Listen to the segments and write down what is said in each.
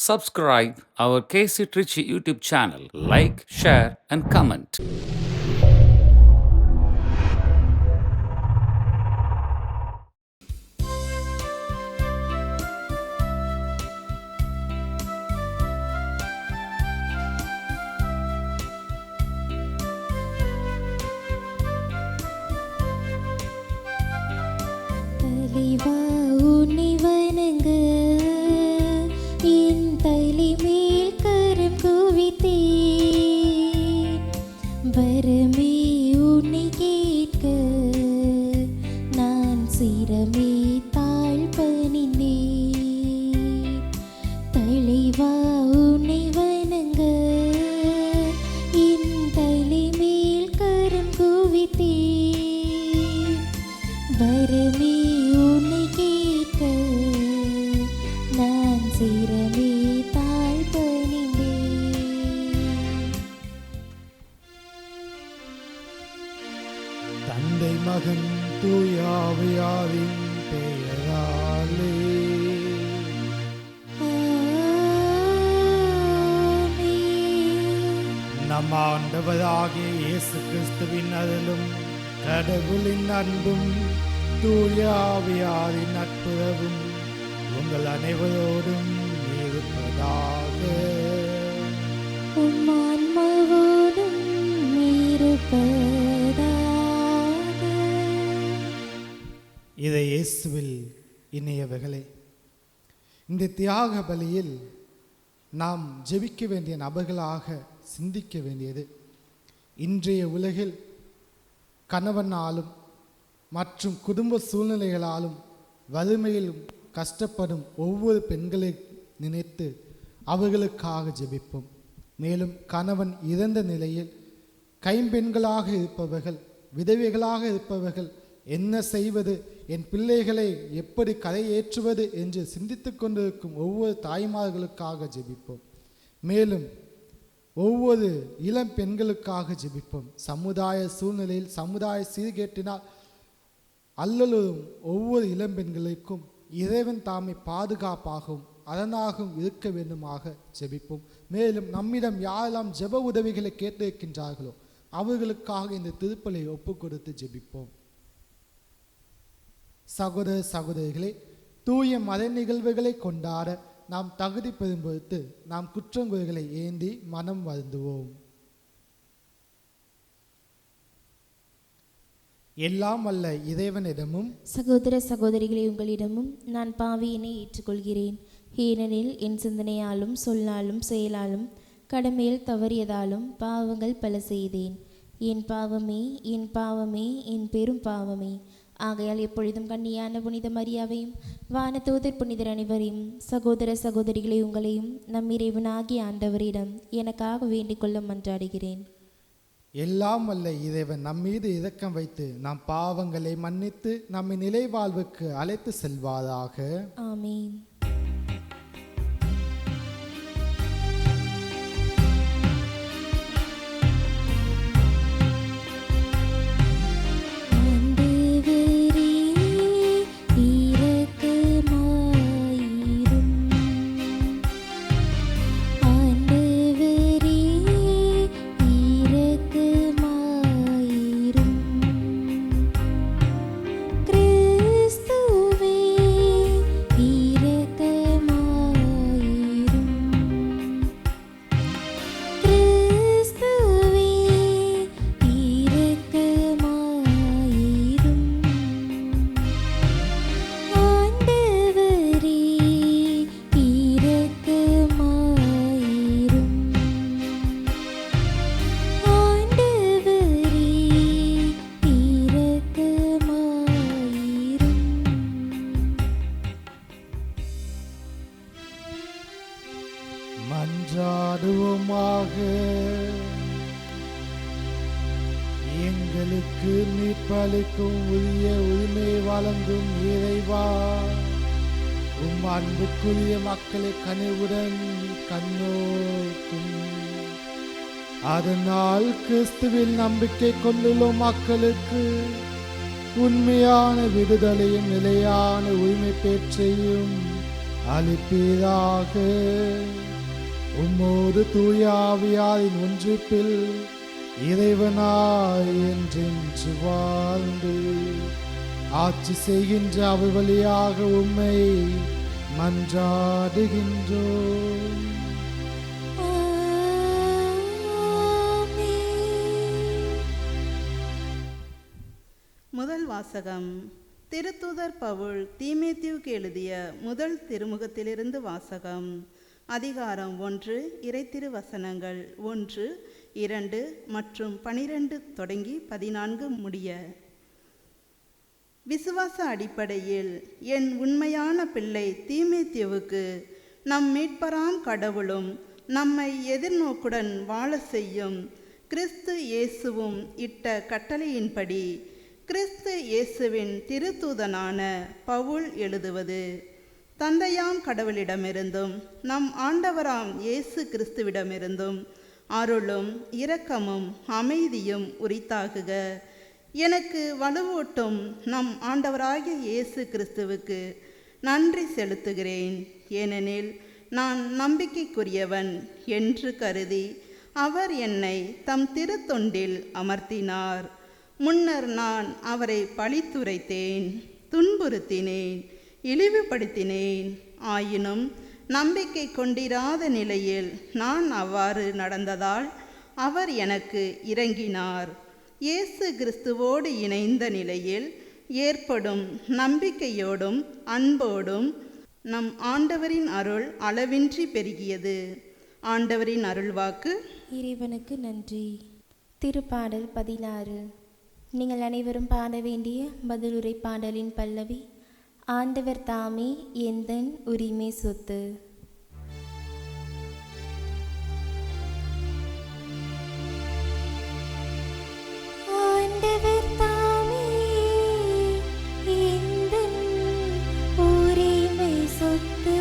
Subscribe our KC Trichy YouTube channel. Like, share, and comment. தலைவா உன்னை வணங்க என் தலை மேல் கரம் குவித்தேன். வரமே உன்னை கேட்க நான் சிரமே தாழ் பணிந்தேன். தலைவா உன்னை வணங்க என் தலை மேல் கரம் குவித்தேன். வரமே உன்னை கேட்க நான் சிரமே தாழ் பணிந்தேன். தந்தை மகன் தூயாவியாரின் பெயராலே ஆமென். நம் ஆண்டவராகிய இயேசு கிறிஸ்துவின் அருளும் கடவுளின் அன்பும் தூயாவியாரின் நட்புறவும் உங்கள் அனைவரோடும் இருப்பதாக. உம் ஆன்மாவோடும் இருப்பதாக. இதை இயேசுவில் இணையவர்களே, இந்த தியாக பலியில் நாம் ஜெபிக்க வேண்டிய நபர்களாக சிந்திக்க வேண்டியது, இன்றைய உலகில் கணவனாலும் மற்றும் குடும்ப சூழ்நிலைகளாலும் வறுமையிலும் கஷ்டப்படும் ஒவ்வொரு பெண்களை நினைத்து அவர்களுக்காக ஜெபிப்போம். மேலும் கணவன் இறந்த நிலையில் கைம்பெண்களாக இருப்பவர்கள், விதவைகளாக இருப்பவர்கள், என்ன செய்வது, என் பிள்ளைகளை எப்படி கரையேற்றுவது என்று சிந்தித்து கொண்டிருக்கும் ஒவ்வொரு தாய்மார்களுக்காக ஜெபிப்போம். மேலும் ஒவ்வொரு இளம் பெண்களுக்காக ஜெபிப்போம். சமுதாய சூழ்நிலையில் சமுதாய சீர்கேட்டினால் அல்லலும் ஒவ்வொரு இளம் பெண்களுக்கும் இறைவன் தாமை பாதுகாப்பாகவும் அரணாகவும் இருக்க வேண்டுமாக ஜெபிப்போம். மேலும் நம்மிடம் யாரெல்லாம் ஜெப உதவிகளை கேட்டிருக்கின்றார்களோ அவர்களுக்காக இந்த திருப்பலியை ஒப்பு கொடுத்து ஜெபிப்போம். சகோதர சகோதரிகளே, தூய மத நிகழ்வுகளை கொண்டாட நாம் தகுதி பெறும் பொழுது நாம் குற்றங்குறைகளை ஏந்தி மனம் வருந்துவோம். எல்லாம் வல்ல இறைவனிடமும் சகோதர சகோதரிகளே, உங்களிடமும் நான் பாவியினை ஏற்றுக்கொள்கிறேன். ஏனெனில் என் சிந்தனையாலும் சொல்லாலும் செயலாலும் கடமையில் தவறியதாலும் பாவங்கள் பல செய்தேன். என் பாவமே, என் பாவமே, என் பெரும் பாவமே. ஆகையால் எப்பொழுதும் கன்னியான புனித மரியாவையும் வானதூதர் புனிதர் அனைவரையும் சகோதர சகோதரிகளை உங்களையும் நம் இறைவனாகிய ஆண்டவரிடம் எனக்காக வேண்டிக் கொள்ள மன்றாடுகிறேன். எல்லாம் வல்ல இறைவன் நம்மீது இரக்கம் வைத்து நம் பாவங்களை மன்னித்து நம்மை நிலை வாழ்வுக்கு அழைத்து செல்வாராக. ஆமீன். மன்றாடுவோமாக. எங்களுக்கு மீட்பளிக்கும் உரிய உரிமை வழங்கும் இறைவா, உம் அன்புக்குரிய மக்களை கனிவுடன் கண்ணோக்கும். அதனால் கிறிஸ்துவில் நம்பிக்கை கொண்டுள்ள மக்களுக்கு உண்மையான விடுதலையும் நிலையான உரிமை பெற்றையும் அளிப்பீராக. உம்மோடு தூயாவியாரின் ஒன்றிப்பில் இறைவனாய் என்றென்று வாழ்ந்து ஆட்சி செய்கின்ற அவர் வழியாக உம்மை மன்றாடுகின்றோம். முதல் வாசகம். திருத்தூதர் பவுல் தீமோத்தேயுவுக்கு எழுதிய முதல் திருமுகத்திலிருந்து வாசகம். அதிகாரம் 1, இறைத்திரு வசனங்கள் 1, 2 மற்றும் 12 தொடங்கி 14 முடிய. விசுவாச அடிப்படையில் என் உண்மையான பிள்ளை தீமோத்தேயுவுக்கு நம் மீட்பராம் கடவுளும் நம்மை எதிர்நோக்குடன் வாழ செய்யும் கிறிஸ்து இயேசுவும் இட்ட கட்டளையின்படி கிறிஸ்து இயேசுவின் திருத்தூதனான பவுல் எழுதுவது. தந்தையாம் கடவுளிடமிருந்தும் நம் ஆண்டவராம் இயேசு கிறிஸ்துவிடமிருந்தும் அருளும் இரக்கமும் அமைதியும் உரித்தாகுக. எனக்கு வலுவூட்டும் நம் ஆண்டவராகிய இயேசு கிறிஸ்துவுக்கு நன்றி செலுத்துகிறேன். ஏனெனில் நான் நம்பிக்கைக்குரியவன் என்று கருதி அவர் என்னை தம் திருத்தொண்டில் அமர்த்தினார். முன்னர் நான் அவரை பழித்துரைத்தேன், துன்புறுத்தினேன், இழிவுபடுத்தினேன். ஆயினும் நம்பிக்கை கொண்டிராத நிலையில் நான் அவ்வாறு நடந்ததால் அவர் எனக்கு இரங்கினார். இயேசு கிறிஸ்துவோடு இணைந்த நிலையில் ஏற்படும் நம்பிக்கையோடும் அன்போடும் நம் ஆண்டவரின் அருள் அளவின்றி பெருகியது. ஆண்டவரின் அருள்வாக்கு. இறைவனுக்கு நன்றி. திருப்பாடல் 16. நீங்கள் அனைவரும் பாட வேண்டிய பதிலுரை பாடலின் பல்லவி. ஆண்டவர் தாமே எந்தன் உரிமை சொத்து. ஆண்டவர் தாமே எந்தன் உரிமை சொத்து.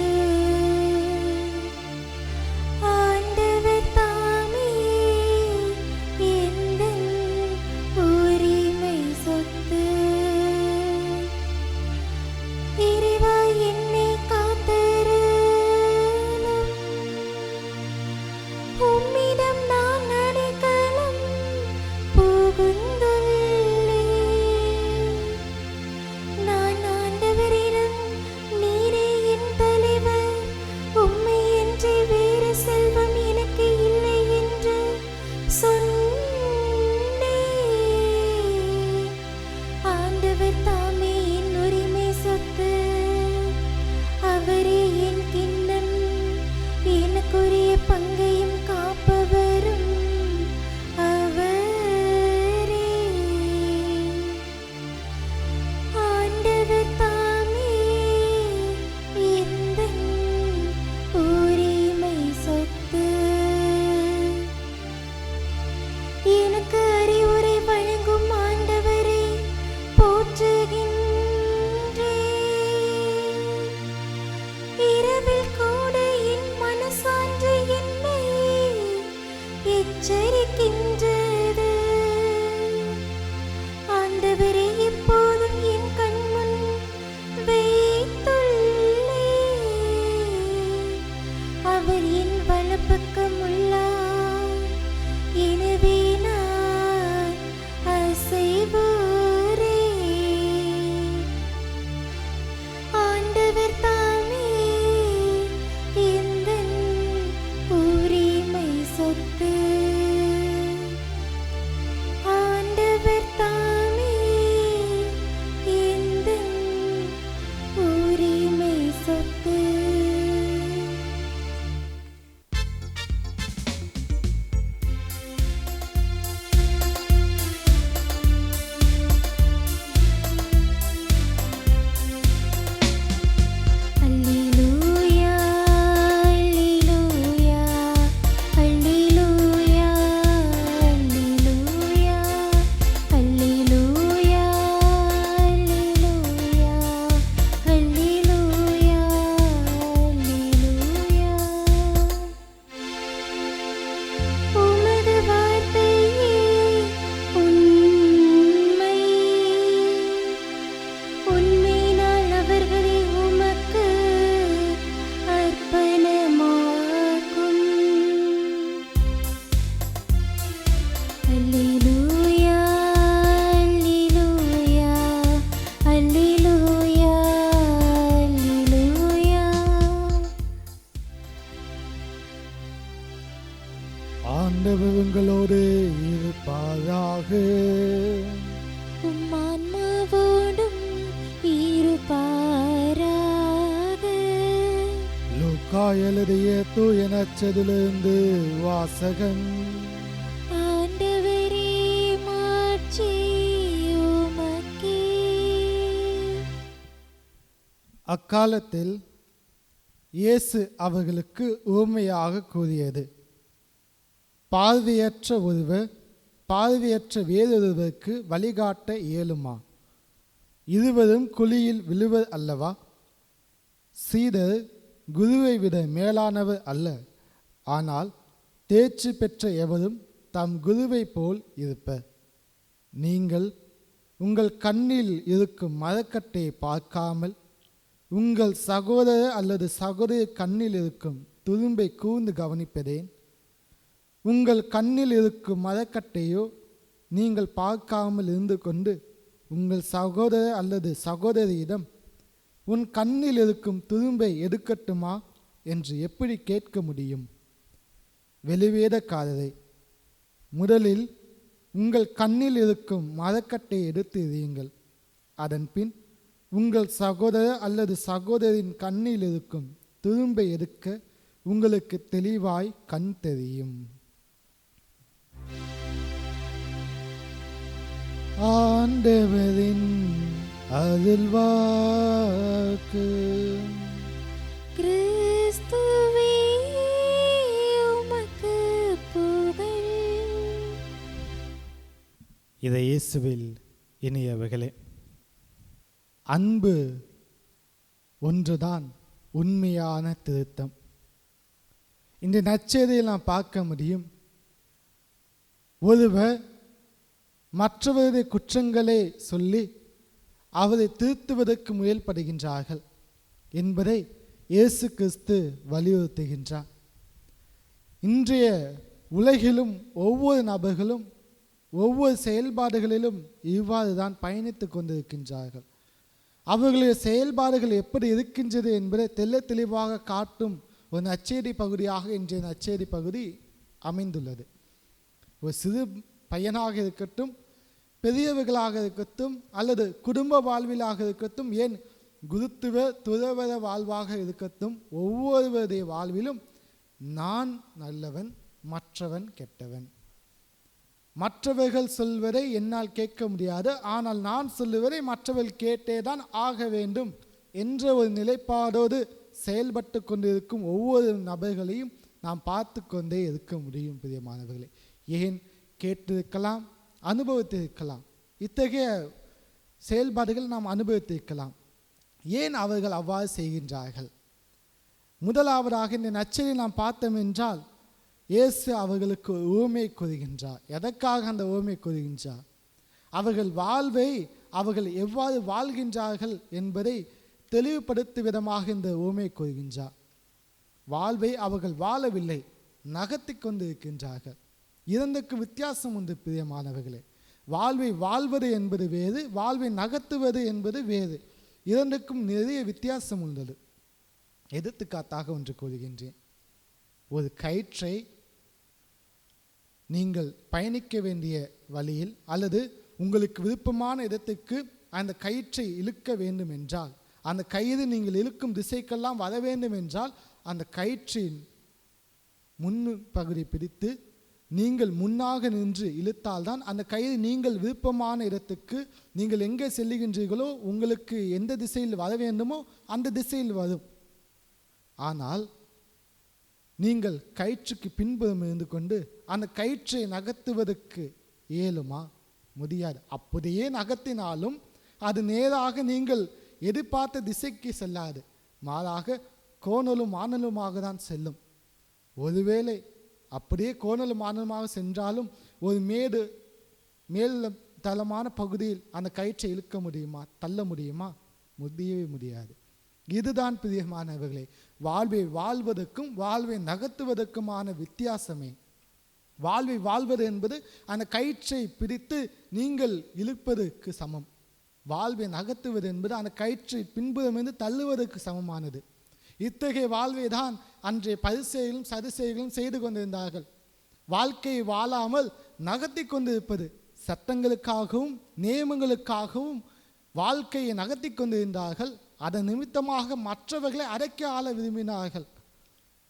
ஆண்டவர் உங்களோடு இருப்பாராக. உம் ஆன்மாவோடும் இருப்பாராக. லூக்கா எழுதிய தூய நற்செய்தியிலிருந்து வாசகம். ஆண்டவரே மாட்சி உமக்கே. அக்காலத்தில் இயேசு அவர்களுக்கு உவமையாக கூறியது, பார்வையற்ற ஒருவர் பார்வையற்ற வேறொருவருக்கு வழிகாட்ட இயலுமா? இருவரும் குழியில் விழுவர் அல்லவா? சீடர் குருவை விட மேலானவர் அல்ல, ஆனால் தேர்ச்சி பெற்ற எவரும் தம் குருவை போல் இருப்பர். நீங்கள் உங்கள் கண்ணில் இருக்கும் மரக்கட்டையை பார்க்காமல் உங்கள் சகோதரர் அல்லது சகோதரி கண்ணில் இருக்கும் துரும்பை கூர்ந்து கவனிப்பதேன்? உங்கள் கண்ணில் இருக்கும் மரக்கட்டையோ நீங்கள் பார்க்காமல் இருந்து கொண்டு உங்கள் சகோதரர் அல்லது சகோதரியிடம் உன் கண்ணில் இருக்கும் துரும்பை எடுக்கட்டுமா என்று எப்படி கேட்க முடியும்? வெளிவேடக்காரரை, முதலில் உங்கள் கண்ணில் இருக்கும் மரக்கட்டையை எடுத்து எறியுங்கள். அதன்பின் உங்கள் சகோதரர் அல்லது சகோதரின் கண்ணில் இருக்கும் துரும்பை எடுக்க உங்களுக்கு தெளிவாய் கண் தெரியும். ஆண்டவரின் அருள்வாக்கு. கிறிஸ்துவே உமக்கு புகழ். இதை இயேசுவில் இனியவர்களே, அன்பு ஒன்றுதான் உண்மையான திருத்தம். இந்த நற்செய்தியில் நாம் பார்க்க முடியும், ஒருவர் மற்றவருடைய குற்றங்களை சொல்லி அவரை திருத்துவதற்கு முயல்படுகின்றார்கள் என்பதை இயேசு கிறிஸ்து வலியுறுத்துகின்றார். இன்றைய உலகிலும் ஒவ்வொரு நபர்களும் ஒவ்வொரு செயல்பாடுகளிலும் இவ்வாறு தான் பயணித்து கொண்டிருக்கின்றார்கள். அவர்களுடைய செயல்பாடுகள் எப்படி இருக்கின்றது என்பதை தெளிவாக காட்டும் ஒரு நற்செய்தி பகுதியாக இன்றைய நற்செய்தி பகுதி அமைந்துள்ளது. ஒரு சிறு பையனாக இருக்கட்டும், பெரியவர்களாக இருக்கட்டும், அல்லது குடும்ப வாழ்விலாக இருக்கட்டும், ஏன் குருத்துவ துறவர வாழ்வாக இருக்கட்டும், ஒவ்வொருவருடைய வாழ்விலும் நான் நல்லவன், மற்றவன் கெட்டவன். மற்றவர்கள் சொல்வதை என்னால் கேட்க முடியாது, ஆனால் நான் சொல்லுவதை மற்றவர்கள் கேட்டேதான் ஆக வேண்டும் என்ற ஒரு நிலைப்பாடோடு செயல்பட்டு கொண்டிருக்கும் ஒவ்வொரு நபர்களையும் நாம் பார்த்து கொண்டே இருக்க முடியும். பிரியமானவர்களே, ஏன் கேட்டிருக்கலாம், அனுபவித்திருக்கலாம், இத்தகைய செயல்பாடுகள் நாம் அனுபவித்திருக்கலாம். ஏன் அவர்கள் அவ்வாறு செய்கின்றார்கள்? முதலாவதாக இந்த நற்செய்தியை நாம் பார்த்தோம் என்றால், இயேசு அவர்களுக்கு உவமை கூறுகின்றார். எதற்காக அந்த உவமை கூறுகின்றார்? அவர்கள் வாழ்வை அவர்கள் எவ்வாறு வாழ்கின்றார்கள் என்பதை தெளிவுபடுத்தும் விதமாக இந்த உவமை கூறுகின்றார். வாழ்வை அவர்கள் வாழவில்லை, நகர்த்தி கொண்டு இருக்கின்றார்கள். இரண்டுக்கு வித்தியாசம் உண்டு பிரியமானவர்களே. வாழ்வை வாழ்வது என்பது வேறு, வாழ்வை நகர்த்துவது என்பது வேறு. இரண்டுக்கும் நிறைய வித்தியாசம் உள்ளது. எடுத்துக்காட்டாக ஒன்று கூறுகின்றேன். ஒரு கயிற்றை நீங்கள் பயணிக்க வேண்டிய வழியில் அல்லது உங்களுக்கு விருப்பமான இடத்துக்கு அந்த கயிற்றை இழுக்க வேண்டும் என்றால், அந்த கயிறு நீங்கள் இழுக்கும் திசைக்கெல்லாம் வர வேண்டும் என்றால், அந்த கயிற்றின் முன் பகுதி பிடித்து நீங்கள் முன்னாக நின்று இழுத்தால்தான் அந்த கயிறு நீங்கள் விருப்பமான இடத்துக்கு நீங்கள் எங்கே செல்லுகின்றீர்களோ உங்களுக்கு எந்த திசையில் வர வேண்டுமோ அந்த திசையில் வரும். ஆனால் நீங்கள் கயிற்றுக்கு பின்புறம் இருந்து கொண்டு அந்த கயிற்றை நகர்த்துவதற்கு இயலுமா? முடியாது. அப்படியே நகர்த்தினாலும் அது நேராக நீங்கள் எதிர்பார்த்த திசைக்கு செல்லாது, மாறாக கோணலும் மானலுமாக தான் செல்லும். ஒருவேளை அப்படியே கோணலும் மானலுமாக சென்றாலும் ஒரு மேல் தளமான பகுதியில் அந்த கயிற்றை இழுக்க முடியுமா, தள்ள முடியுமா? முடியவே முடியாது. இதுதான் பிரியமானவர்களே வாழ்வை வாழ்வதற்கும் வாழ்வை நகர்த்துவதற்குமான வித்தியாசமே. வாழ்வை வாழ்வது என்பது அந்த கயிற்றை பிடித்து நீங்கள் இழுப்பதற்கு சமம். வாழ்வை நகர்த்துவது என்பது அந்த கயிற்றை பின்புறமிருந்து தள்ளுவதற்கு சமமானது. இத்தகைய வாழ்வை தான் அன்றைய பரிசேயர்களும் சதுசேயர்களும் செய்து கொண்டிருந்தார்கள். வாழ்க்கையை வாழாமல் நகர்த்தி கொண்டிருப்பது. சட்டங்களுக்காகவும் நியமங்களுக்காகவும் வாழ்க்கையை நகர்த்தி கொண்டிருந்தார்கள். அதன் நிமித்தமாக மற்றவர்களை அடக்கி ஆள விரும்பினார்கள்.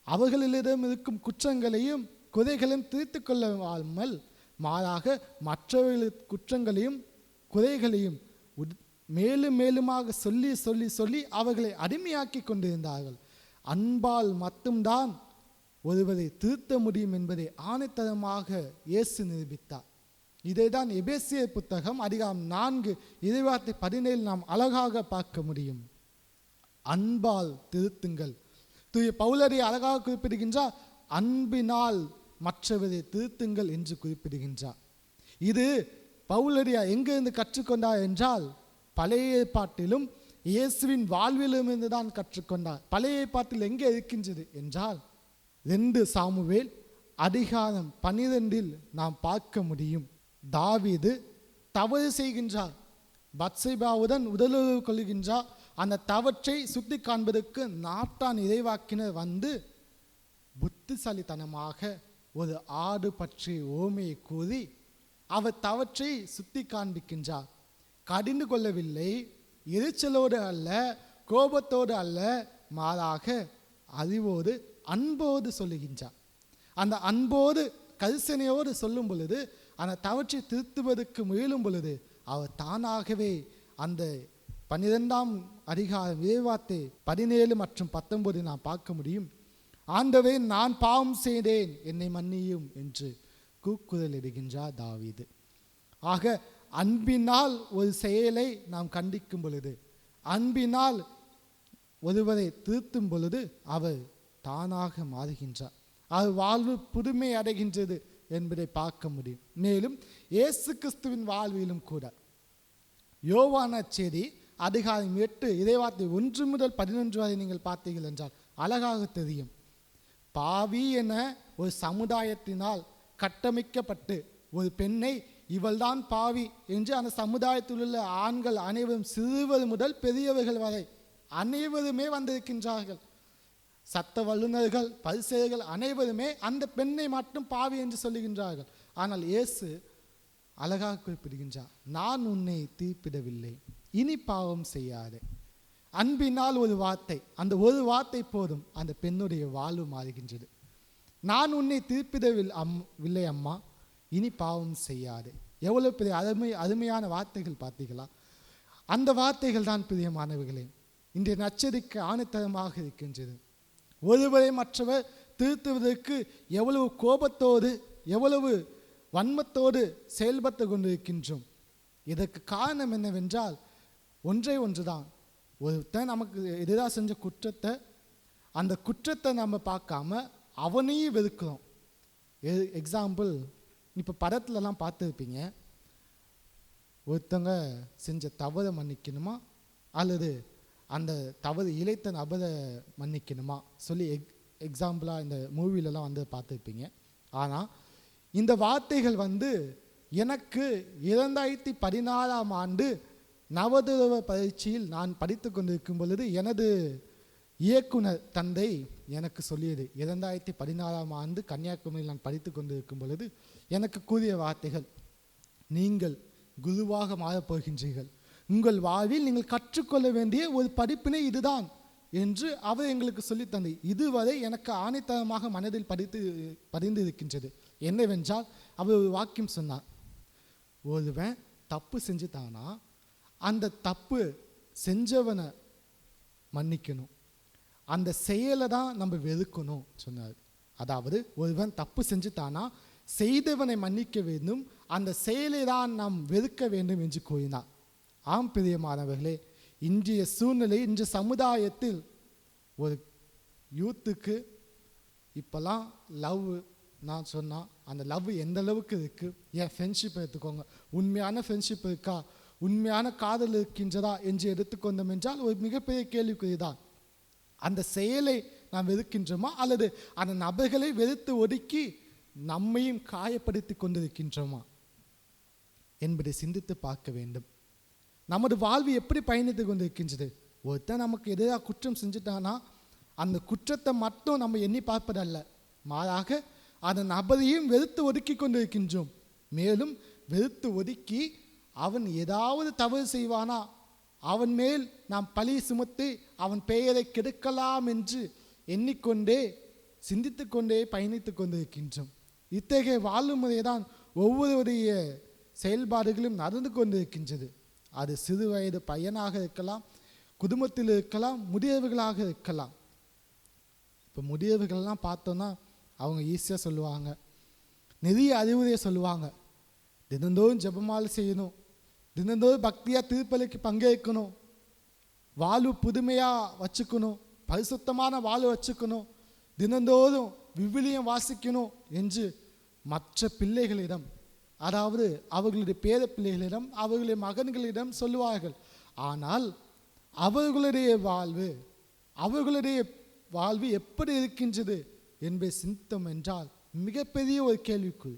அவர்களிடம் இருக்கும் குற்றங்களையும் குறைகளையும் தீர்த்து கொள்ளாமல் மாறாக மற்றவர்களுக்கு குற்றங்களையும் குறைகளையும் மேலும் மேலுமாக சொல்லி சொல்லி சொல்லி அவர்களை அடிமையாக்கி கொண்டிருந்தார்கள். அன்பால் மட்டும்தான் ஒருவரை திருத்த முடியும் என்பதை ஆணைத்தரமாக இயேசு நிரூபித்தார். இதைதான் எபேசியர் புத்தகம் அதிகாரம் 4 இறைவார்த்தை 17 நாம் அழகாக பார்க்க முடியும். அன்பால் திருத்துங்கள். தூய பவுலரை அழகாக குறிப்பிடுகின்றார். அன்பினால் மற்றவரை திருத்துங்கள் என்று குறிப்பிடுகின்றார். இது பவுலடியா எங்கிருந்து கற்றுக்கொண்டார் என்றால் பழைய ஏற்பாட்டிலும் இயேசுவின் வாழ்விலும் இருந்து தான் கற்றுக்கொண்டார். பழைய ஏற்பாட்டில் எங்கே இருக்கின்றது என்றால் 2 சாமுவேல் அதிகாரம் 12 நாம் பார்க்க முடியும். தாவீது தவறு செய்கின்றார், பத்சேபாவுடன் உடலுறவு கொள்கின்றார். அந்த தவற்றை சுட்டி காண்பதற்கு நாட்டான் இறைவாக்கினர் வந்து புத்திசாலித்தனமாக ஒரு ஆடு பற்றி ஓமையை கூறி அவர் தவற்றை சுட்டி காண்பிக்கின்றார். கடிந்து கொள்ளவில்லை, எரிச்சலோடு அல்ல, கோபத்தோடு அல்ல, மாறாக அறிவோடு அன்போடு சொல்லுகின்றார். அந்த அன்போடு கரிசனையோடு சொல்லும் பொழுது, அந்த தவற்றை திருத்துவதற்கு முயலும் பொழுது அவர் தானாகவே அந்த 12ஆம் அதிகாரம் இறைவார்த்தை 17 மற்றும் 19 நாம் பார்க்க முடியும். ஆண்டவே, நான் பாவம் செய்தேன், என்னை மன்னியும் என்று கூக்குரல் இடுகின்றார் தாவீது. ஆக அன்பினால் ஒரு செயலை நாம் கண்டிக்கும் பொழுது, அன்பினால் ஒருவரை திருத்தும் பொழுது அவர் தானாக மாறுகின்றார். அவர் வாழ்வு புதுமை அடைகின்றது என்பதை பார்க்க முடியும். மேலும் இயேசு கிறிஸ்துவின் வாழ்விலும் கூட யோவான செய்தி அதிகாரம் 8 இறைவார்த்தை 1 முதல் 11 வரை நீங்கள் பார்த்தீர்கள் என்றால் அழகாக தெரியும். பாவி என ஒரு சமுதாயத்தினால் கட்டமைக்கப்பட்டு ஒரு பெண்ணை இவள்தான் பாவி என்று அந்த சமுதாயத்தில் உள்ள ஆண்கள் அனைவரும் சிறுவர் முதல் பெரியவர்கள் வரை அனைவருமே வந்திருக்கின்றார்கள். சட்ட வல்லுநர்கள், பரிசேயர்கள் அனைவருமே அந்த பெண்ணை மட்டும் பாவி என்று சொல்லுகின்றார்கள். ஆனால் இயேசு அழகாக குறிப்பிடுகின்றார், நான் உன்னை தீர்ப்பிடவில்லை, இனி பாவம் செய்யாதே. அன்பினால் ஒரு வார்த்தை, அந்த ஒரு வார்த்தை போதும் அந்த பெண்ணுடைய வாழ்வு மாறுகின்றது. நான் உன்னை தீர்ப்பிடவில்லை அம்மா, இனி பாவம் செய்யாதே. எவ்வளவு பெரிய அருமையான வார்த்தைகள் பார்த்தீங்களா? அந்த வார்த்தைகள் தான் பிரியமானவர்களே இன்றைய நச்சரிக்கை ஆணித்தரமாக இருக்கின்றது. ஒருவரை மற்றவர் திருத்துவதற்கு எவ்வளவு கோபத்தோடு எவ்வளவு வன்மத்தோடு செயல்பட்டு கொண்டிருக்கின்றோம். இதற்கு காரணம் என்னவென்றால் ஒன்றுதான், ஒருத்தன் நமக்கு எதிராக செஞ்ச குற்றத்தை, அந்த குற்றத்தை நம்ம பார்க்காம அவனையும் வெறுக்கிறோம். எக்ஸாம்பிள், இப்போ படத்துலலாம் பார்த்துருப்பீங்க, ஒருத்தங்க செஞ்ச தவறை மன்னிக்கணுமா அல்லது அந்த தவறு இழைத்த நபரை மன்னிக்கணுமா சொல்லி எக்ஸாம்பிளாக இந்த மூவிலலாம் வந்து பார்த்துருப்பீங்க. ஆனால் இந்த வார்த்தைகள் வந்து எனக்கு 2014ஆம் ஆண்டு நவதுறவ பயிற்சியில் நான் படித்து கொண்டிருக்கும் பொழுது எனது இயக்குனர் தந்தை எனக்கு சொல்லியது. 2014ஆம் ஆண்டு கன்னியாகுமரியில் நான் படித்து கொண்டிருக்கும் பொழுது எனக்கு கூறிய வார்த்தைகள், நீங்கள் குருவாக மாறப்போகின்றீர்கள், உங்கள் வாழ்வில் நீங்கள் கற்றுக்கொள்ள வேண்டிய ஒரு படிப்பினை இதுதான் என்று அவர் எங்களுக்கு சொல்லி தந்தை. இதுவரை எனக்கு ஆணைத்தரமாக மனதில் பதிந்து இருக்கின்றது. என்னவென்றால் அவர் ஒரு வாக்கியம் சொன்னார், ஒருவன் தப்பு செஞ்சுட்டானா அந்த தப்பு செஞ்சவனை மன்னிக்கணும், அந்த செயலை தான் நம்ம வெறுக்கணும் சொன்னார். அதாவது ஒருவன் தப்பு செஞ்சுட்டானா செய்தவனை மன்னிக்க வேண்டும், அந்த செயலை தான் நாம் வெறுக்க வேண்டும் என்று கூறினார். ஆம் பிரியமானவர்களே, இன்றைய சூழ்நிலை, இன்றைய சமுதாயத்தில் ஒரு யூத்துக்கு இப்போல்லாம் லவ் நான் சொன்னால் அந்த லவ் எந்த அளவுக்கு இருக்குது, என் ஃப்ரெண்ட்ஷிப் எடுத்துக்கோங்க, உண்மையான ஃப்ரெண்ட்ஷிப் இருக்கா, உண்மையான காதல் இருக்கின்றதா என்று எடுத்துக்கொண்டோம் என்றால் ஒரு மிகப்பெரிய கேள்விக்குறிதான். அந்த செயலை நாம் வெறுக்கின்றோமா அல்லது அந்த நபர்களை வெறுத்து ஒதுக்கி நம்மையும் காயப்படுத்தி கொண்டிருக்கின்றோமா என்பதை சிந்தித்து பார்க்க வேண்டும். நமது வாழ்வு எப்படி பயணித்து கொண்டிருக்கின்றது? ஒருத்தன் நமக்கு எதிராக குற்றம் செஞ்சுட்டானா அந்த குற்றத்தை மட்டும் நம்ம எண்ணி பார்ப்பதல்ல, மாறாக அந்த நபரையும் வெறுத்து ஒதுக்கி கொண்டிருக்கின்றோம். மேலும் வெறுத்து ஒதுக்கி அவன் ஏதாவது தவறு செய்வானா, அவன் மேல் நாம் பழி சுமத்தி அவன் பெயரை கெடுக்கலாம் என்று எண்ணிக்கொண்டே சிந்தித்து கொண்டே பயணித்து கொண்டிருக்கின்றோம். இத்தகைய வாழும் முறைதான் ஒவ்வொருவருடைய செயல்பாடுகளும் நடந்து கொண்டிருக்கின்றது. அது சிறு வயது பையனாக இருக்கலாம், குடும்பத்தில் இருக்கலாம், முதியவர்களாக இருக்கலாம். இப்போ முதியவர்கள்லாம் பார்த்தோன்னா அவங்க ஈஸியாக சொல்லுவாங்க, நிறைய அறிவுரையை சொல்லுவாங்க. தினந்தோறும் ஜெபமாலை செய்யணும், தினந்தோறும் பக்தியாக திருப்பலிக்கு பங்கேற்கணும், வாழ்வு புதுமையாக வச்சுக்கணும், பரிசுத்தமான வாழ்வு வச்சுக்கணும், தினந்தோறும் விவிலியம் வாசிக்கணும் என்று மற்ற பிள்ளைகளிடம், அதாவது அவர்களுடைய பேர பிள்ளைகளிடம், அவர்களுடைய மகன்களிடம் சொல்லுவார்கள். ஆனால் அவர்களுடைய வாழ்வு எப்படி இருக்கின்றது என்பதை சிந்தம் என்றால் மிகப்பெரிய ஒரு கேள்விக்குறி.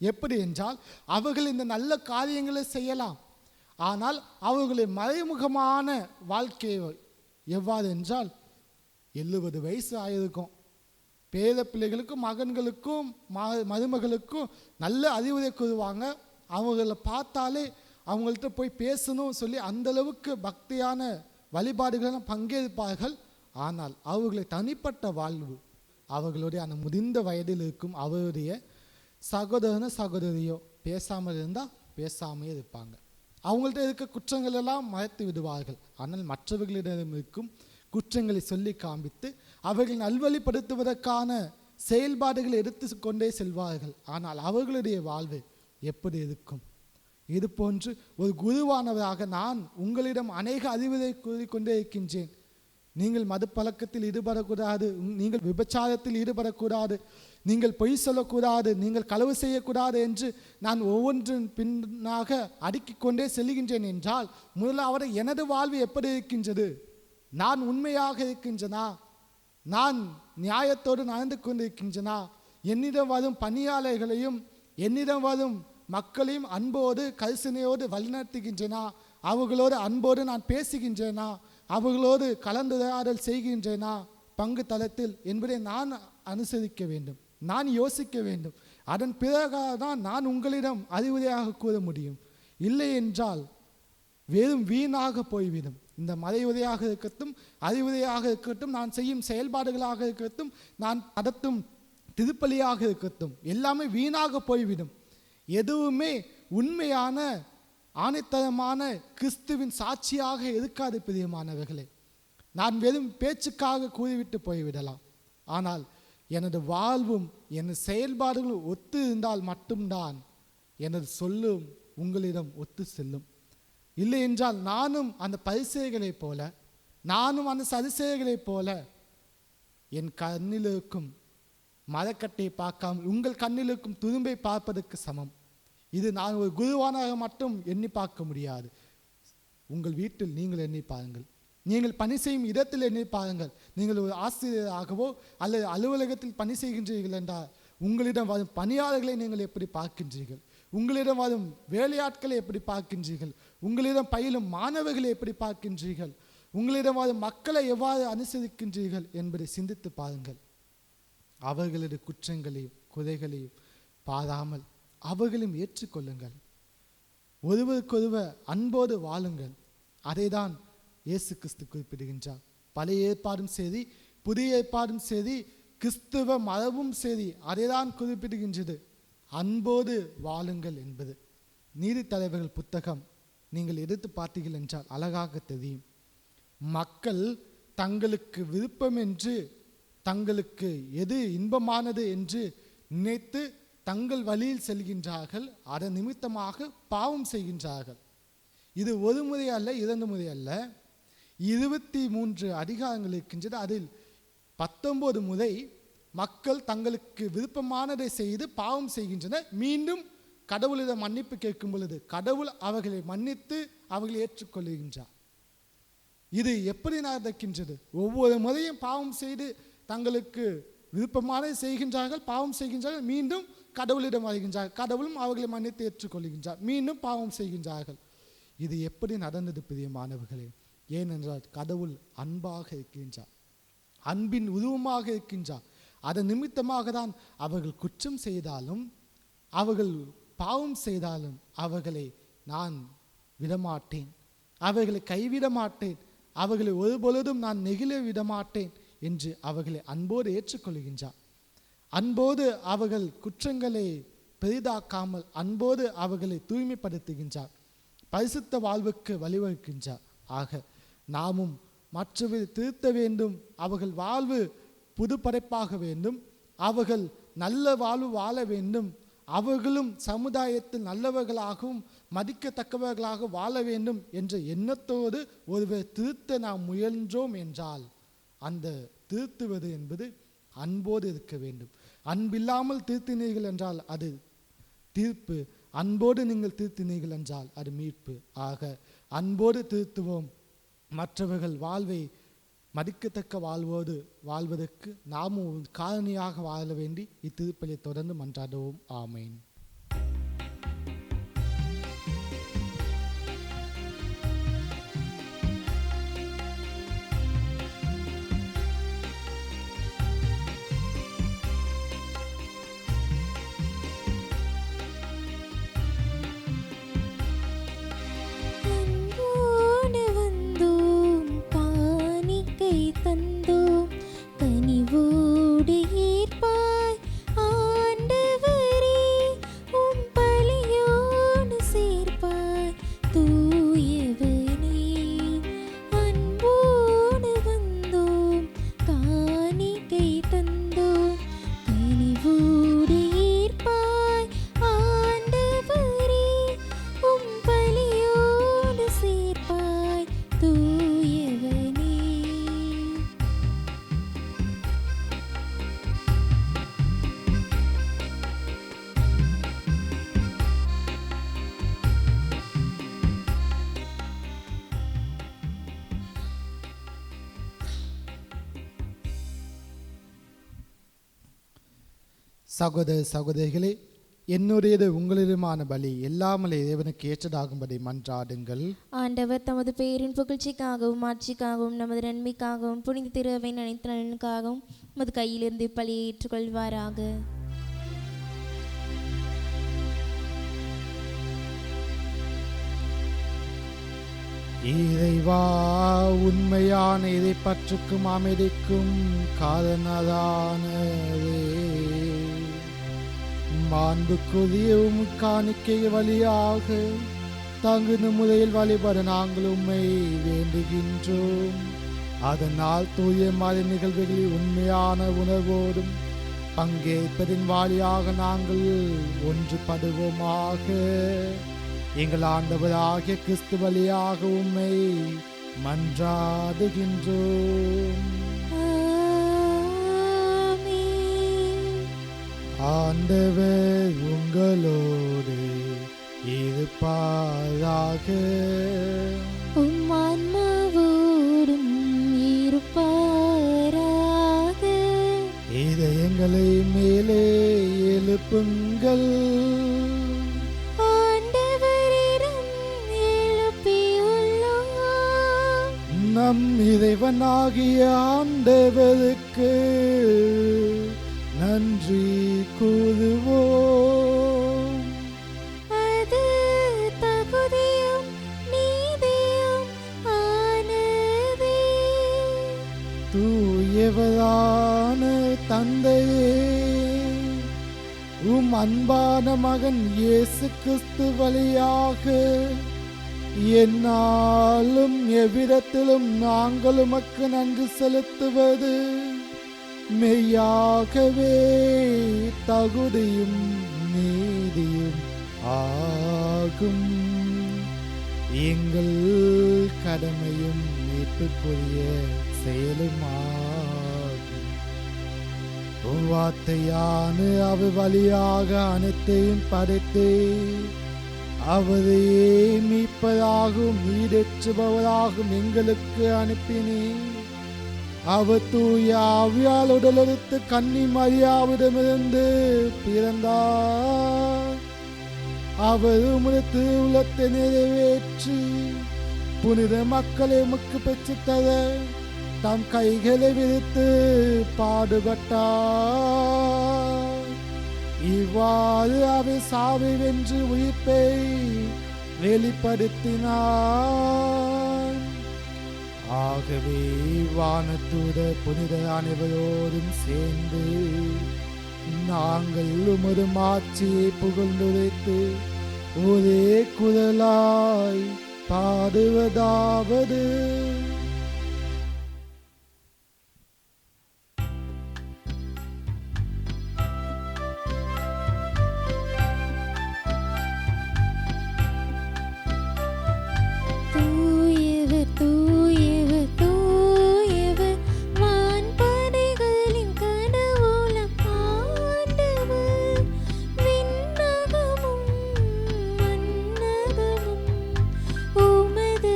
எப்படி என்றால் அவர்கள் இந்த நல்ல காரியங்களை செய்யலாம், ஆனால் அவர்களுடைய மறைமுகமான வாழ்க்கையை எவ்வாறு என்றால் 70 வயசு ஆயிருக்கும், பேர பிள்ளைகளுக்கும் மகன்களுக்கும் மருமகளுக்கும் நல்ல அறிவுரை கூறுவாங்க. அவங்கள பார்த்தாலே அவங்கள்ட்ட போய் பேசணும் சொல்லி அந்தளவுக்கு பக்தியான வழிபாடுகளெல்லாம் பங்கேற்பார்கள். ஆனால் அவர்களுடைய தனிப்பட்ட வாழ்வு, அவர்களுடைய அந்த முதிர்ந்த வயதில் இருக்கும் அவருடைய சகோதரனோ சகோதரியோ பேசாமல் இருந்தால் பேசாமே இருப்பாங்க. அவங்கள்ட்ட இருக்க குற்றங்கள் எல்லாம் மறைத்து விடுவார்கள். ஆனால் மற்றவர்களிடம் இருக்கும் குற்றங்களை சொல்லி காண்பித்து அவர்கள் நல்வழிப்படுத்துவதற்கான செயல்பாடுகளை எடுத்து கொண்டே செல்வார்கள். ஆனால் அவர்களுடைய வாழ்வு எப்படி இருக்கும்? இது போன்று ஒரு குருவானவராக நான் உங்களிடம் அநேக அறிவுரை கூறிக்கொண்டே இருக்கின்றேன். நீங்கள் மது பழக்கத்தில் ஈடுபடக்கூடாது, நீங்கள் விபச்சாரத்தில் ஈடுபடக்கூடாது, நீங்கள் பொய் சொல்லக்கூடாது, நீங்கள் களவு செய்யக்கூடாது என்று நான் ஒவ்வொன்றின் பின்னாக அடுக்கிக் கொண்டே செல்கின்றேன் என்றால் முதலாவது எனது வாழ்வு எப்படி இருக்கின்றது? நான் உண்மையாக இருக்கின்றனா? நான் நியாயத்தோடு நடந்து கொண்டிருக்கின்றனா? என்னிடம் வரும் பணியாளர்களையும் என்னிடம் வரும் மக்களையும் அன்போடு கரிசனையோடு வழிநடத்துகின்றனா? அவர்களோடு அன்போடு நான் பேசுகின்றேனா? அவர்களோடு கலந்துரையாடல் செய்கின்றேனா பங்கு தளத்தில் என்பதை நான் அனுசரிக்க வேண்டும், நான் யோசிக்க வேண்டும். அதன் பிறகுதான் நான் உங்களிடம் அறிவுரையாக கூற முடியும். இல்லை என்றால் வெறும் வீணாக போய்விடும். இந்த மறைவுரையாக இருக்கட்டும், அறிவுரையாக இருக்கட்டும், நான் செய்யும் செயல்பாடுகளாக இருக்கட்டும், நான் நடத்தும் திருப்பலியாக இருக்கட்டும், எல்லாமே வீணாக போய்விடும். எதுவுமே உண்மையான ஆணைத்தரமான கிறிஸ்துவின் சாட்சியாக இருக்காது. பிரியமானவர்களே, நான் வெறும் பேச்சுக்காக கூறிவிட்டு போய்விடலாம். ஆனால் எனது வாழ்வும் எனது செயல்பாடுகளும் ஒத்து இருந்தால் மட்டும்தான் எனது சொல்லும் உங்களிடம் ஒத்து செல்லும். இல்லை என்றால் நானும் அந்த பரிசேயர்களைப் போல, நானும் அந்த சதுசேயர்களைப் போல என் கண்ணில் இருக்கும் மரக்கட்டையை பார்க்காமல் உங்கள் கண்ணில் இருக்கும் துரும்பை பார்ப்பதற்கு சமம். இது நான் ஒரு குருவானாக மட்டும் எண்ணி பார்க்க முடியாது. உங்கள் வீட்டில் நீங்கள் எண்ணி பாருங்கள், நீங்கள் பணி செய்யும் இடத்தில் எண்ணி பாருங்கள். நீங்கள் ஒரு ஆசிரியராகவோ அல்லது அலுவலகத்தில் பணி செய்கின்றீர்கள் என்றால் உங்களிடம் வரும் பணியாளர்களை நீங்கள் எப்படி பார்க்கின்றீர்கள்? உங்களிடம் வரும் வேலையாட்களை எப்படி பார்க்கின்றீர்கள்? உங்களிடம் பயிலும் மாணவர்களை எப்படி பார்க்கின்றீர்கள்? உங்களிடம் வரும் மக்களை எவ்வாறு அனுசரிக்கின்றீர்கள் என்பதை சிந்தித்து பாருங்கள். அவர்களது குற்றங்களையும் குறைகளையும் பாராமல் அவர்களையும் ஏற்றுக்கொள்ளுங்கள். ஒருவருக்கொருவர் அன்போடு வாழுங்கள். அதை தான் இயேசு கிறிஸ்து குறிப்பிடுகின்றார். பழைய ஏற்பாடும் சரி, புதிய ஏற்பாடும் சரி, கிறிஸ்துவ மரபும் சரி, அதை தான் குறிப்பிடுகின்றது, அன்போடு வாழுங்கள் என்பது. நீதித்தலைவர்கள் புத்தகம் நீங்கள் எடுத்து பார்த்தீர்கள் என்றால் அழகாக தெரியும். மக்கள் தங்களுக்கு விருப்பம் என்று, தங்களுக்கு எது இன்பமானது என்று நினைத்து தங்கள் வழியில் செல்கின்றார்கள். அதன் நிமித்தமாக பாவம் செய்கின்றார்கள். இது ஒரு முறை அல்ல, 2 முறை அல்ல, 23 அதிகாரங்கள் இருக்கின்றது. அதில் 19 முறை மக்கள் தங்களுக்கு விருப்பமானதை செய்து பாவம் செய்கின்றனர். மீண்டும் கடவுளிடம் மன்னிப்பு கேட்கும் பொழுது கடவுள் அவர்களை மன்னித்து அவர்களை ஏற்றுக்கொள்கின்றார். இது எப்படி நடக்கின்றது? ஒவ்வொரு முறையும் பாவம் செய்து தங்களுக்கு விருப்பமானதை செய்கின்றார்கள், பாவம் செய்கின்றார்கள், மீண்டும் கடவுளிடம் வருகின்றார்கள், கடவுளும் அவர்களை மன்னித்து ஏற்றுக்கொள்கின்றார், மீண்டும் பாவம் செய்கின்றார்கள். இது எப்படி நடந்தது பிரியமானவர்களே? ஏனென்றால் கடவுள் அன்பாக இருக்கின்றார், அன்பின் உருவமாக இருக்கின்றார். அதன் நிமித்தமாக தான் அவர்கள் குற்றம் செய்தாலும் அவர்கள் பாவம் செய்தாலும் அவர்களை நான் விடமாட்டேன், அவர்களை கைவிட மாட்டேன், அவர்களை ஒருபொழுதும் நான் நெகிழ விடமாட்டேன் என்று அவர்களை அன்போடு ஏற்றுக்கொள்கின்றார். அன்போடு அவர்கள் குற்றங்களை பெரிதாக்காமல் அன்போடு அவர்களை தூய்மைப்படுத்துகின்றார், பரிசுத்த வாழ்வுக்கு வழிவகுக்கின்றார். ஆக நாமும் மற்றவரை திருத்த வேண்டும், அவர்கள் வாழ்வு புது படைப்பாக வேண்டும், அவர்கள் நல்ல வாழ்வு வாழ வேண்டும், அவர்களும் சமுதாயத்தில் நல்லவர்களாகவும் மதிக்கத்தக்கவர்களாக வாழ வேண்டும் என்ற எண்ணத்தோடு ஒருவர் திருத்த நாம் முயன்றோம் என்றால் அந்த திருத்துவது என்பது அன்போடு இருக்க வேண்டும். அன்பில்லாமல் திருத்தினீர்கள் என்றால் அது தீர்ப்பு, அன்போடு நீங்கள் திருத்தினீர்கள் என்றால் அது மீட்பு. ஆக அன்போடு திருத்துவோம், மற்றவர்கள் வாழ்வை மதிக்கத்தக்க வாழ்வோடு வாழ்வதற்கு நாமும் காரணியாக வாழ வேண்டி இத்திருப்பலை தொடர்ந்து மன்றாடுவோம். ஆமேன். தந்தோம் கனிவோடு ஏற்பாய் ஆண்டவரே, உம் பலியோடு சேர்ப்பாய் தூயவனே. அன்போடு வந்தோம் காணிக்கை தந்தோம் கனிவோடு ஏற்பாய் ஆண்டவரே, உம் பலியோடு சேர்ப்பாய் தூயவனே. சகோதர சகோதரிகளே, என்னுடையது உங்களிடமான பலி எல்லாமலே தேவனுக்கு ஏற்றதாகும்படி மன்றாடுங்கள். ஆண்டவர் தமது பெயரின் புகழ்ச்சிக்காகவும் ஆட்சிக்காகவும் நமது நன்மைக்காகவும் புனித திருவையின் அனைத்து நலனுக்காகவும் நமது கையிலிருந்து பலியை ஏற்றுக்கொள்வாராக. இறைவா, உண்மையான இதை பற்றுக்கும் அமைதிக்கும் காரணதானதே, மாண்புக்குரிய உம் காணிக்கை வழியாக தங்குன முறையில் வழிபட நாங்கள் உம்மை வேண்டுகின்றோம். அதனால் தூய மறை நிகழ்வுகளில் உண்மையான உணர்வோடும் பங்கேற்பதின் வழியாக நாங்கள் ஒன்றுபடுவோமாக. எங்கள் ஆண்டவராகிய கிறிஸ்து வழியாக உம்மை மன்றாடுகின்றோம். ஆண்டவர் உங்களோடு இருப்பாராக. உம் ஆன்மாவோடும் இருப்பாராக. இதயங்களை மேலே எழுப்புங்கள், நம் இறைவனாகிய ஆண்டவருக்கு நன்றி கூறுவோம். அது தகுதியும் நீதியும் ஆனதே. தூயவரான தந்தையே, உம் அன்பான மகன் இயேசு கிறிஸ்து வழியாக என்னாலும் எவ்விடத்திலும் நாங்கள் உமக்கு நன்றி செலுத்துவது மெய்யாகவே தகுதியும் நீதியும் ஆகும். எங்கள் கடமையும் மீட்புக்குரிய செயலுமாகும். வார்த்தையான அவர் வழியாக அனைத்தையும் படைத்தே அவரையே மீட்பதாகவும் ஈடேற்றுபவராகவும் எங்களுக்கு அனுப்பினேன். அவர் தூய ஆவியால் உடலெடுத்து கன்னி மரியாவிடமிருந்து பிறந்தார். அவர் உமது திருவுளத்தை நிறைவேற்றி புனித மக்களை உமக்கு பெற்றுத்தர தம் கைகளை விரித்து பாடுபட்டார். இவ்வாறு அவர் சாவை வென்று உயிர்ப்பை வெளிப்படுத்தினார். ஆகவே வானதூத புனித அனைவரோடும் சேர்ந்து நாங்கள் உமது மாட்சியை புகழ்ந்துரைத்து ஒரே குரலாய் பாடுவதாவது: தூயவர் தூயவர் தூயவர் வான்படைகளின் கடவுளம் ஆண்டவர். விண்ணகமும் மண்ணகமும் உமது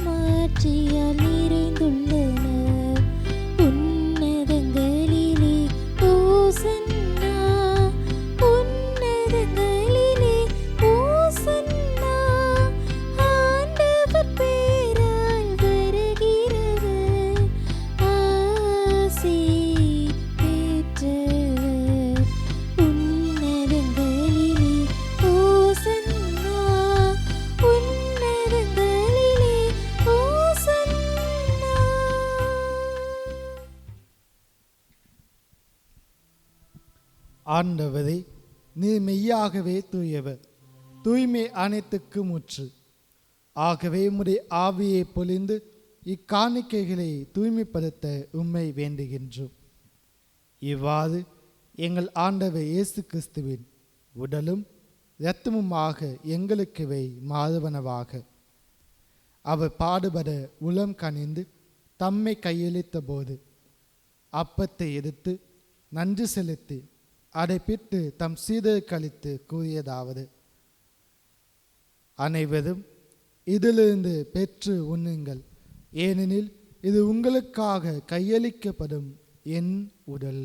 மாட்சியால் நிறைந்துள்ளன. உன்னதங்களிலே ஓசன்னா, உன்னதங்களிலே ஓசன்னா. ஆண்டவர் பேரால் வருகிறவர் ஆசி பெற்றவர். உன்னதங்களிலே ஓசன்னா, உன்னதங்களிலே ஓசன்னா. ஆண்டவரே, நீர் மெய்யாகவே தூயவர், தூய்மை அனைத்துக்கும் முற்று. ஆகவே உம்முடைய ஆவியை பொழிந்து இக்காணிக்கைகளை தூய்மைப்படுத்த உம்மை வேண்டுகின்றோம். இவ்வாறு எங்கள் ஆண்டவர் இயேசு கிறிஸ்துவின் உடலும் இரத்தமுமாக எங்களுக்குவை மாறுவனவாக. அவர் பாடுபட உளம் கனிந்து தம்மை கையளித்த போது அப்பத்தை எடுத்து நன்றி செலுத்தி அதை பிட்டு தம் சீடருக்கு அளித்து கூறியதாவது: அனைவரும் இதிலிருந்து பெற்று உண்ணுங்கள், ஏனெனில் இது உங்களுக்காக கையளிக்கப்படும் என் உடல்.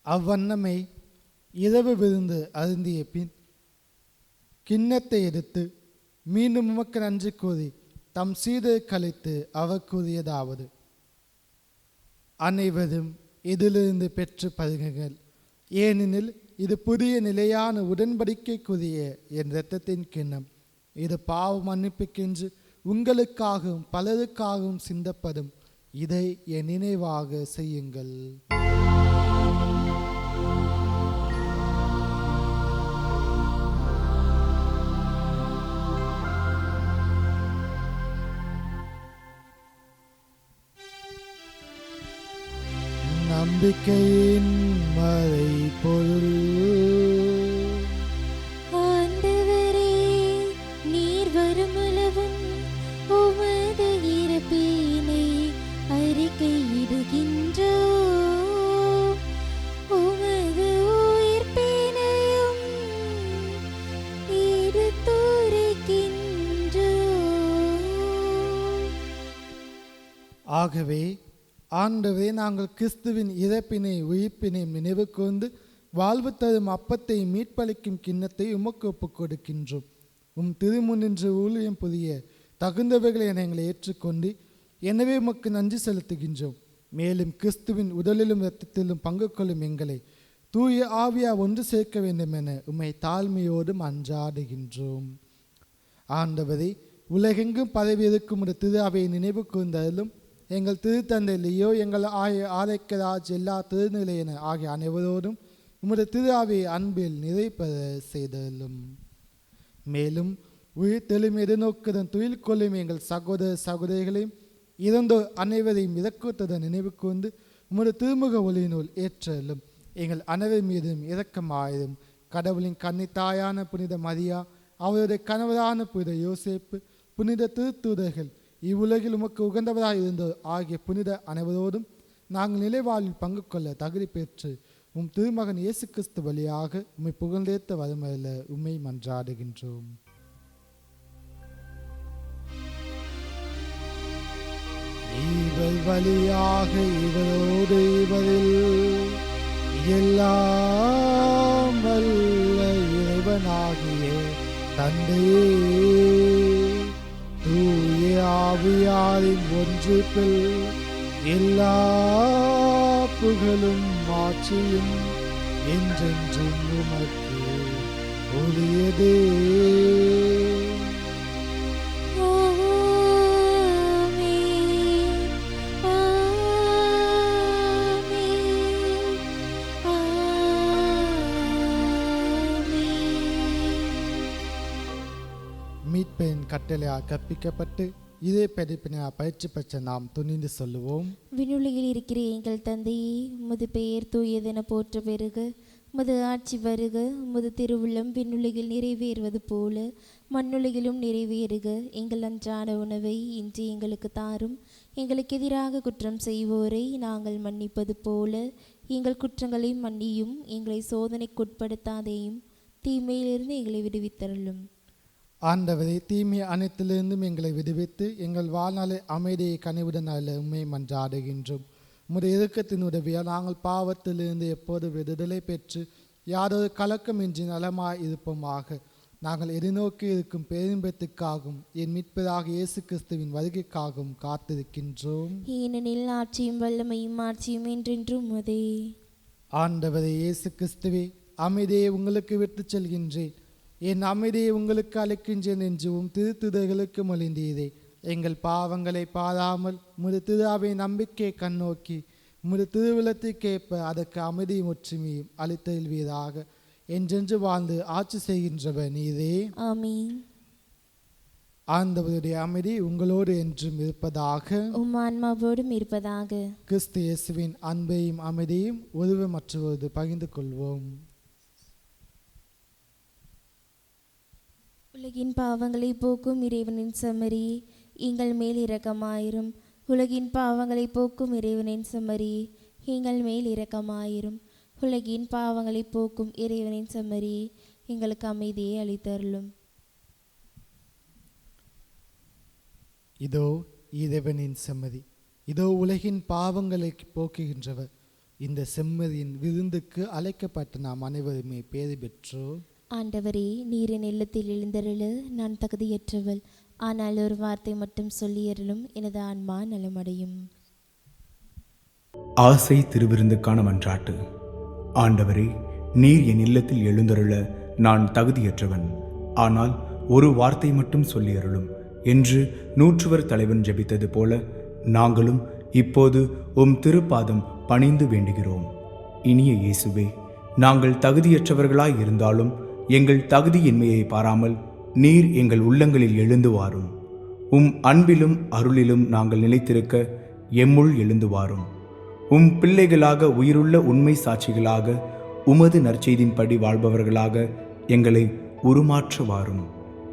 அவ்வண்ணமே இரவு விருந்து அருந்திய பின் கிண்ணத்தை எடுத்து மீண்டும் உமக்கு நன்றி கூறி தம் சீடருக்கு அளித்து அவர் கூறியதாவது: அனைவரும் இதிலிருந்து பெற்று பருகுங்கள், ஏனெனில் இது புதிய நிலையான உடன்படிக்கைக்குரிய என் இரத்தத்தின் கிண்ணம். இது பாவ மன்னிப்புக்கென்று உங்களுக்காகவும் பலருக்காகவும் சிந்தப்படும். இதை என் நினைவாக செய்யுங்கள். நம்பிக்கையின் மறைபொருள். ஆண்டவரே, நீர் வருமளவும் உமது இறப்பினை அறிக்கையிடுகின்றோம். உமது உயிர்ப்பினையும் எடுத்துரைக்கின்றோம். ஆகவே ஆண்டவே, நாங்கள் கிறிஸ்துவின் இறப்பினை உயிர்ப்பினை நினைவு கூர்ந்து வாழ்வு தரும் அப்பத்தை மீட்பளிக்கும் கிண்ணத்தை உமக்கு ஒப்புக் கொடுக்கின்றோம். திருமுன்னின்று ஊழியம் புதிய தகுந்தவைகளை எங்களை ஏற்றுக்கொண்டு எனவே உமக்கு நன்றி செலுத்துகின்றோம். மேலும் கிறிஸ்துவின் உடலிலும் இரத்தத்திலும் பங்கு கொள்ளும் எங்களை தூய ஆவியா ஒன்று சேர்க்க வேண்டும் என உம்மை தாழ்மையோடு மன்றாடுகின்றோம். ஆண்டவரே, உலகெங்கும் பரவி இருக்கும் ஒரு திரு அவையை நினைவு கூர்ந்ததிலும் எங்கள் திருத்தந்தை லியோ, எங்கள் ஆரைக்கராஜ், எல்லா திருநிலையினர் ஆகிய அனைவரோடும் உமது திரு ஆவியை அன்பில் நிறைப்பெற செய்தலும். மேலும் உயிர் தெளிமை எதிர்நோக்குடன் துயில் கொள்ளும் எங்கள் சகோதர சகோதரிகளையும் இறந்தோர் அனைவரையும் இறக்குவதுடன் நினைவு கூர்ந்து உமது திருமுக ஒளியினுள் ஏற்றலும். எங்கள் அனைவர் மீதும் இரக்கமாயிரும். கடவுளின் கன்னித்தாயான புனித மரியா, அவருடைய கணவரான புனித யோசேப்பு, புனித திருத்தூதர்கள், இவ்வுலகில் உமக்கு உகந்தவராக இருந்தோர் ஆகிய புனித அனைவரோடும் நாங்கள் நிலைவாழ்வில் பங்கு கொள்ள தகுதி பெற்று திருமகன் இயேசு கிறிஸ்து வழியாக உம்மை புகழ்ந்தேத்த வருமல்ல உம்மை மன்றாடுகின்றோம். இவர் வழியாக இவரோடு இவரில் எல்லாம் வல்ல இறைவனாகிய தந்தையே, தூய ஆவியாரின் ஒன்றிப்பில் எல்லா புகழும் மாட்சியும் என்றென்றும் உமக்கு உரியதே. மீட்பின் கட்டளையால் கற்பிக்கப்பட்டு இதே படிப்பினால் பயிற்சி பெற்ற நாம் துணிந்து சொல்லுவோம். விண்ணுலகில் இருக்கிற எங்கள் தந்தையே, உமது பெயர் தூயதென போற்ற பெறுக. உமது ஆட்சி வருக. உமது திருவுள்ளம் விண்ணுலகில் நிறைவேறுவது போல மண்ணுலகிலும் நிறைவேறுக. எங்கள் அன்றாட உணவை இன்று எங்களுக்கு தாரும். எங்களுக்கு எதிராக குற்றம் செய்வோரை நாங்கள் மன்னிப்பது போல எங்கள் குற்றங்களை மன்னியும். எங்களை சோதனைக்குட்படுத்தாதேயும், தீமையிலிருந்து எங்களை விடுவித்தருளும். ஆண்டவரே, தீமை அனைத்திலிருந்தும் எங்களை விடுவித்து எங்கள் வாழ்நாளை அமைதியை கனிவுடன் அல்ல உண்மை மன்றாடுகின்றோம். உம்முடைய இறுக்கத்தின் உதவியால் நாங்கள் பாவத்திலிருந்து எப்போது விடுதலை பெற்று யாரொரு கலக்கமின்றி நலமாய் இருப்போமாக. நாங்கள் எதிர்நோக்கி இருக்கும் பேரின்பத்துக்காகவும் என் மீட்பராக இயேசு கிறிஸ்துவின் வருகைக்காகவும் காத்திருக்கின்றோம். ஏனெனில் ஆட்சியும் வல்லமையும் ஆட்சியும் என்றென்றும் உமதே. ஆண்டவரே இயேசு கிறிஸ்துவே, அமைதியை உங்களுக்கு விட்டு செல்கின்றேன், என் அமைதியை உங்களுக்கு அளிக்கின்றேன் என்றும் திருத்துதர்களுக்கு மொழிந்தீரே. எங்கள் பாவங்களை பாராமல் உமது திருவை நம்பிக்கை கண்ணோக்கி உமது திருவிழத்திற்கேற்ப அதற்கு அமைதியும் ஒற்றுமையும் அளித்தல்வீராக. என்றென்று வாழ்ந்து ஆட்சி செய்கின்றவர் நீரே. ஆமென். ஆண்டவருடைய அமைதி உங்களோடு என்றும் இருப்பதாக. உம் ஆன்மாவோடும் இருப்பதாக. கிறிஸ்து இயேசுவின் அன்பையும் அமைதியும் ஒருவர் மற்றொரு பகிர்ந்து கொள்வோம். உலகின் பாவங்களை போக்கும் இறைவனின் செம்மறி, எங்கள் மேல் இரக்கமாயிரும். உலகின் பாவங்களை போக்கும் இறைவனின் செம்மறி, எங்கள் மேல் இரக்கமாயிரும். உலகின் பாவங்களை போக்கும் இறைவனின் செம்மறி, எங்களுக்கு அமைதியை அளித்தருளும். இதோ இறைவனின் செம்மறி, இதோ உலகின் பாவங்களை போக்குகின்றவர். இந்த செம்மறியின் விருந்துக்கு அழைக்கப்பட்ட நாம் அனைவருமே பேறு பெற்றோம். ஆண்டவரே, நீரின் இல்லத்தில் எழுந்தருள நான் தகுதியற்றவள். ஆனால் ஒரு வார்த்தை மட்டும் சொல்லியருளும், எனது ஆன்மா நலமடையும். ஆசை திருவிருந்துக்கான மன்றாட்டு. ஆண்டவரே, நீர் என் இல்லத்தில் எழுந்தருள நான் தகுதியற்றவன். ஆனால் ஒரு வார்த்தை மட்டும் சொல்லியருளும் என்று நூற்றுவர் தலைவன் ஜெபித்தது போல நாங்களும் இப்போது உம் திருப்பாதம் பணிந்து வேண்டுகிறோம். இனிய இயேசுவே, நாங்கள் தகுதியற்றவர்களாய் இருந்தாலும் எங்கள் தகுதியின்மையை பாராமல் நீர் எங்கள் உள்ளங்களில் எழுந்து வாரும். உம் அன்பிலும் அருளிலும் நாங்கள் நிலைத்திருக்க எம்முள் எழுந்து வாரும். உம் பிள்ளைகளாக உயிருள்ள உண்மை சாட்சிகளாக உமது நற்செய்தின்படி வாழ்பவர்களாக எங்களை உருமாற்ற வாரும்.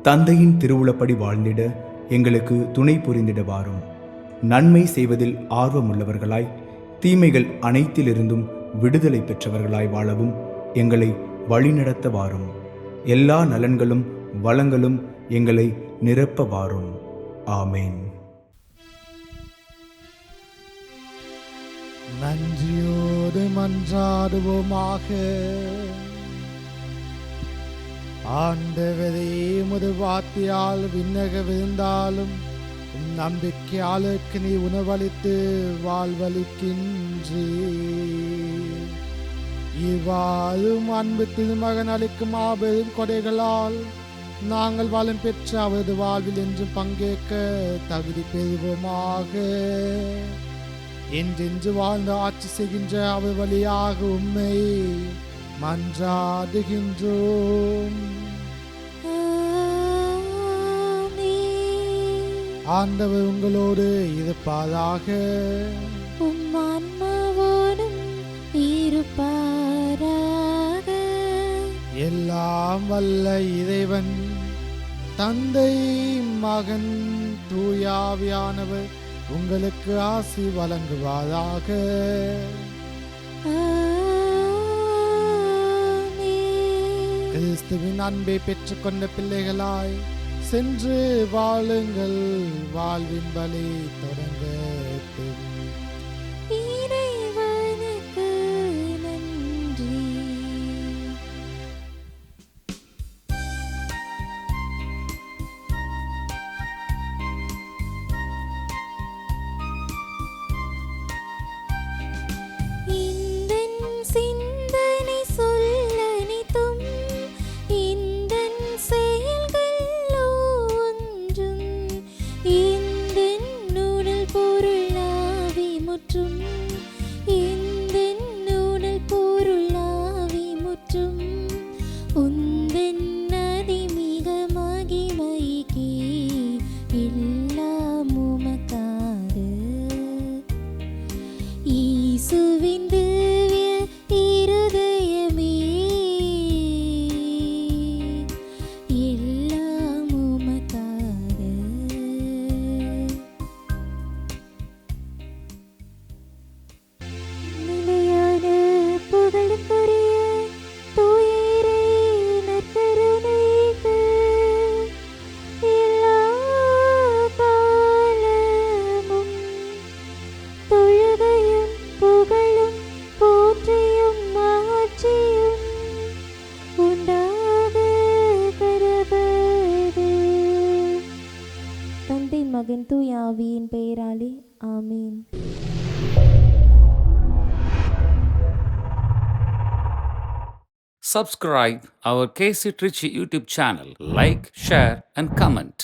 தந்தையின் திருவுளப்படி வாழ்ந்திட எங்களுக்கு துணை புரிந்திட வாரும். நன்மை செய்வதில் ஆர்வமுள்ளவர்களாய் தீமைகள் அனைத்திலிருந்தும் விடுதலை பெற்றவர்களாய் வாழவும் எங்களை வழிநடத்த வாரும். எல்லா நலன்களும் வளங்களும் எங்களை நிரப்ப வாரும். ஆமேன். நன்றியோடு மன்றாடுவோமாக. ஆண்டவரே, உமது வார்த்தையால் விண்ணக விருந்தாலும் நம்பிக்கையாளுக்கு நீ உணவளித்து வாழ்வளிக்கின்றே. இவ்வாறும் அன்பு திருமகன் அளிக்கும் மாபெரும் கொடைகளால் நாங்கள் வளம் பெற்ற அவரது வாழ்வில் என்று பங்கேற்க தகுதி பெறுவோமாக. என்றென்று வாழ்ந்து ஆட்சி செய்கின்ற அவர் வழியாக உம்மை மன்றாடுகின்றோம். ஆண்டவர் உங்களோடு இருப்பாராக. உம் ஆன்மாவோடும் இருப்பாராக. எல்லாம் வல்ல இறைவன் தந்தை மகன் தூயாவியானவர் உங்களுக்கு ஆசி வழங்குவாராக. கிறிஸ்துவின் அன்பை பெற்றுக்கொண்ட பிள்ளைகளாய் சென்று வாழுங்கள். வாழ்வின் வழி தொடங்க உண்டாகட்டும். இறைவனுக்கு நன்றி. இந்தன் சிந்தனை சொல்லனைத்தும் இந்தன் செயல்கள் ஒன்றும் இந்தன் உடல் பொருளாவி முற்றும் இந்தன் உடல் பொருளாவி முற்றும் உந்தன் அதிமிக மகிமைக்கே எல்லாம் உமக்காக. இயேசுவின் திவ்ய இருதயமே எல்லாம் உமக்காக. நிலையான புகழுக்குரிய தூய இறை நற்கருணைக்கு எல்லா காலமும் தொழுகையும் புகழும் போற்றியும் மாட்சியும் உண்டாக கடவது. தந்தை மகன் தூய ஆவியின் பெயராலே ஆமீன். Subscribe our KC Trichy YouTube channel. Like, share and comment.